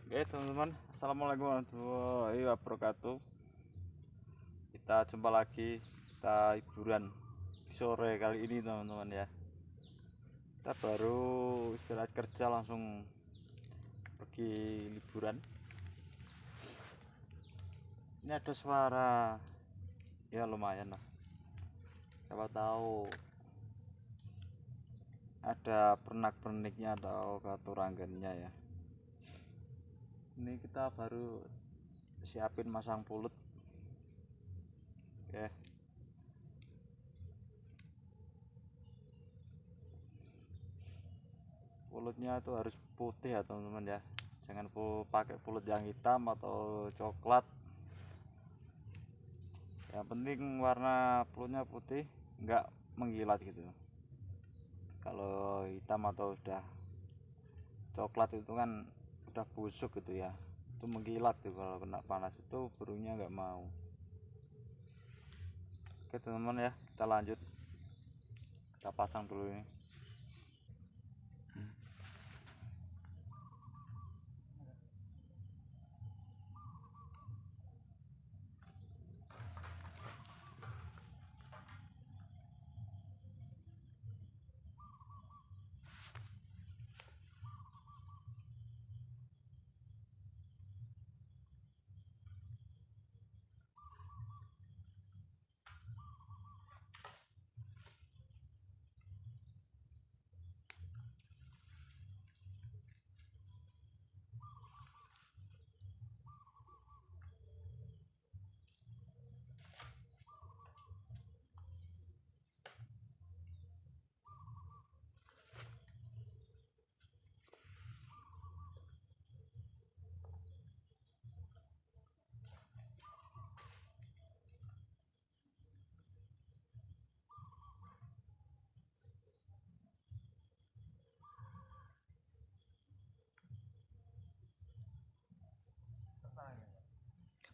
Oke teman-teman, assalamualaikum warahmatullahi wabarakatuh. Kita jumpa lagi, kita hiburan sore kali ini teman-teman ya. Kita baru istirahat kerja langsung pergi liburan. Ini ada suara ya lumayan lah, siapa tahu ada pernak-perniknya atau keturanggannya ya. Ini kita baru siapin masang pulut. Oke, pulutnya itu harus putih ya teman-teman ya, jangan pakai pulut yang hitam atau coklat. Yang penting warna pulutnya putih, enggak mengkilat gitu. Kalau hitam atau udah coklat itu kan udah busuk gitu ya, itu mengkilat tuh, kalau kena panas itu burungnya nggak mau. Oke teman-teman ya, kita lanjut, kita pasang dulu ini.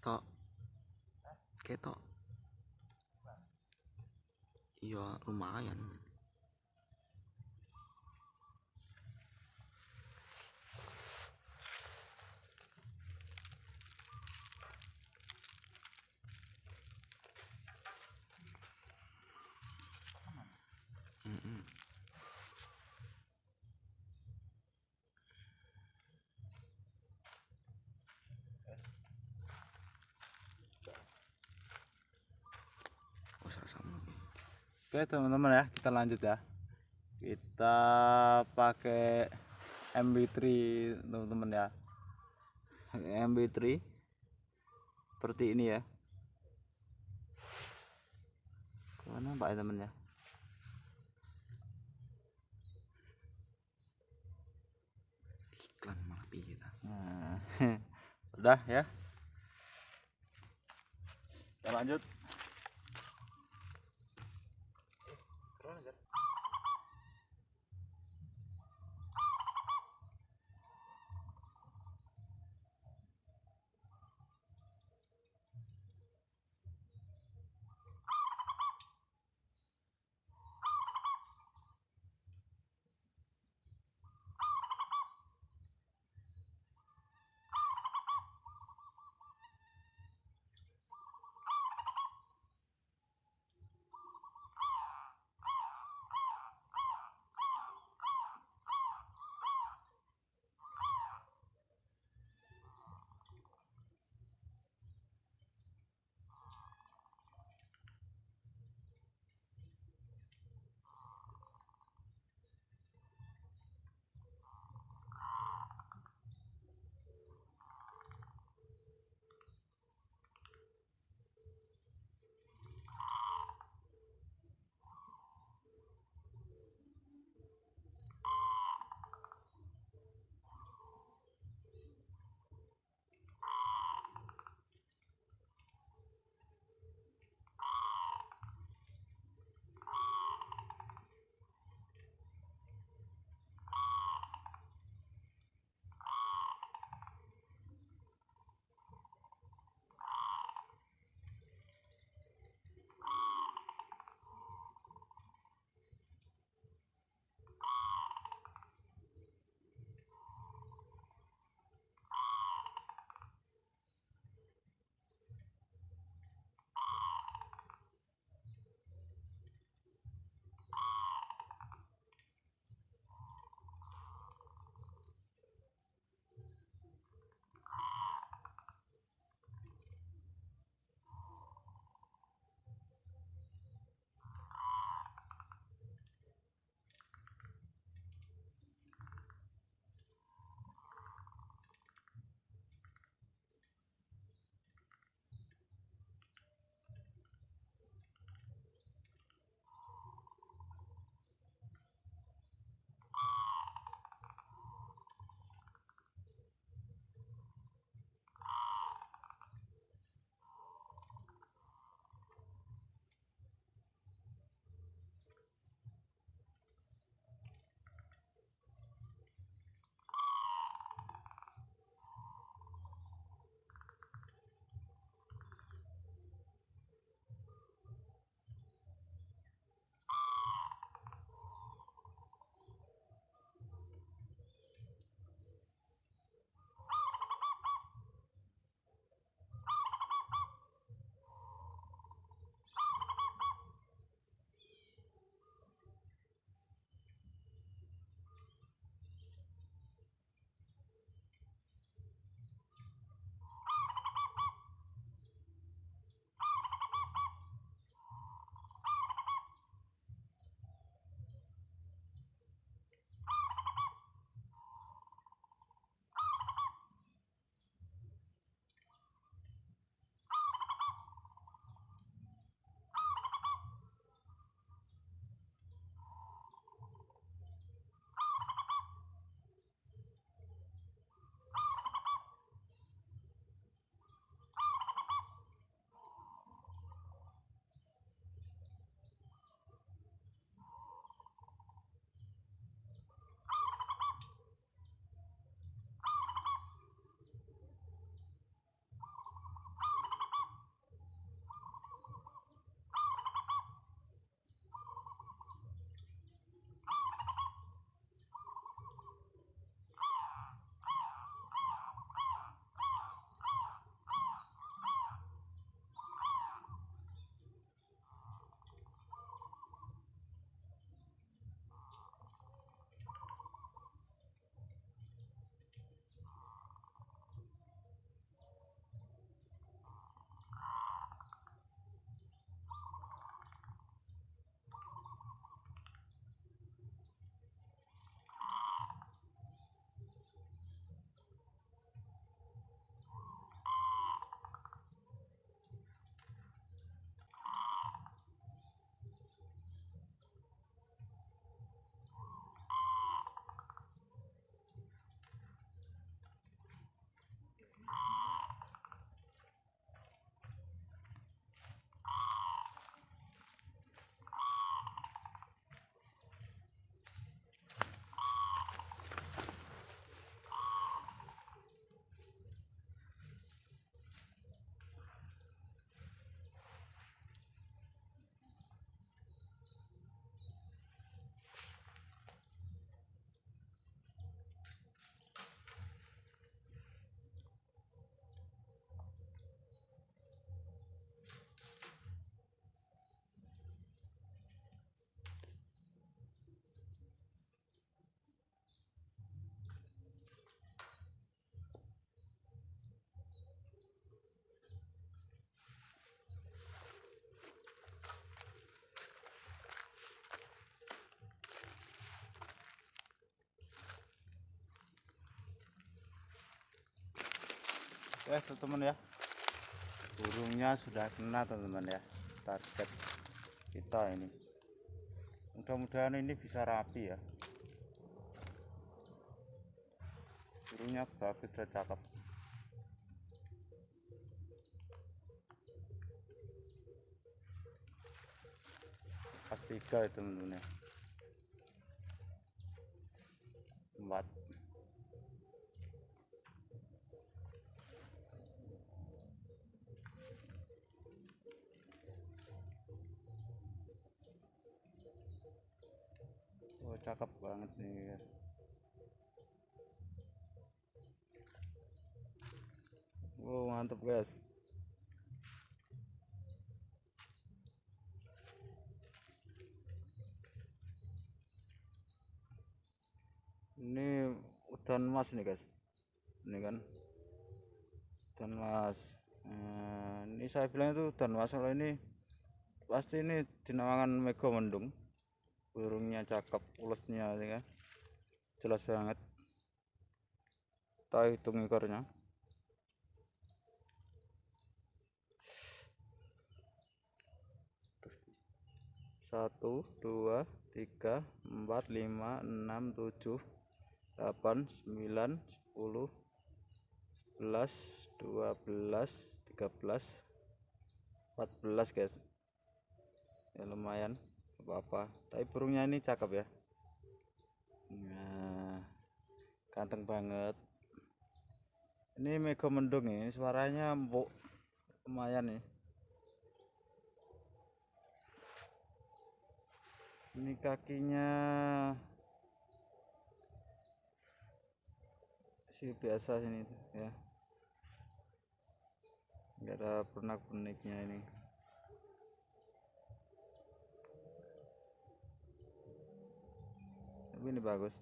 Ketok, ketok, iya lumayan. Oke teman-teman ya, kita lanjut ya. Kita pakai MB3 teman-teman ya, MB3 seperti ini ya. Mana pak ya teman ya, Iklan malah kita. nah, udah ya, kita lanjut. Oke teman-teman ya, burungnya sudah kena teman-teman ya. Target kita ini, mudah-mudahan ini bisa rapi ya. Burungnya bagus dan cakep. Pas 3 itu teman-teman ya. 4. Oh, cakep banget nih guys. Oh, mantap guys. Ini udan mas nih guys. Ini kan udan mas. Ini saya bilang itu udan mas, kalau ini pasti ini dinamakan Megamendung. Burungnya cakep, ulasnya ya kan, jelas banget. Kita hitung ekornya. 1, 2, 3, 4, 5, 6, 7, 8, 9, 10, 11, 12, 13, 14 guys. Ya lumayan, apa-apa. Tapi burungnya ini cakep ya. Nah, ganteng banget. Ini Megamendung ini, suaranya empuk, lumayan nih. Ini kakinya sih biasa ini ya, nggak ada pernak-perniknya ini. Tapi ini bagus.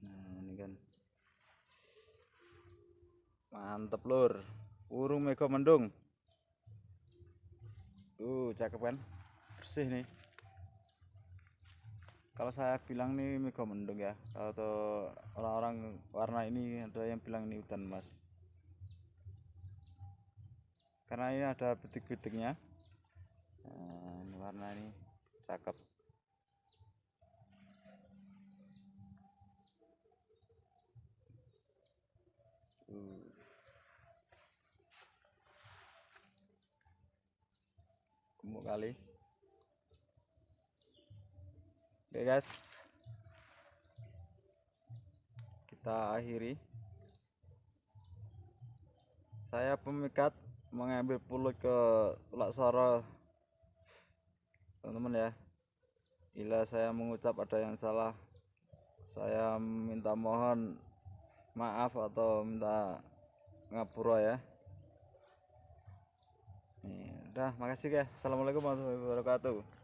Nah ini kan mantep lur, burung Megamendung. Cakep kan, bersih nih. Kalau saya bilang nih Megamendung ya, kalau orang-orang warna ini ada yang bilang ini udan mas, karena ini ada betik-betiknya. Nah, ini warna ini cakep. Gemuk kali. Oke guys, kita akhiri. Saya pemikat mengambil pulut ke Tulak Soro teman-teman ya. Bila saya mengucap ada yang salah, saya minta mohon maaf atau minta ngapura ya. Nih, udah, makasih guys. Assalamualaikum warahmatullahi wabarakatuh.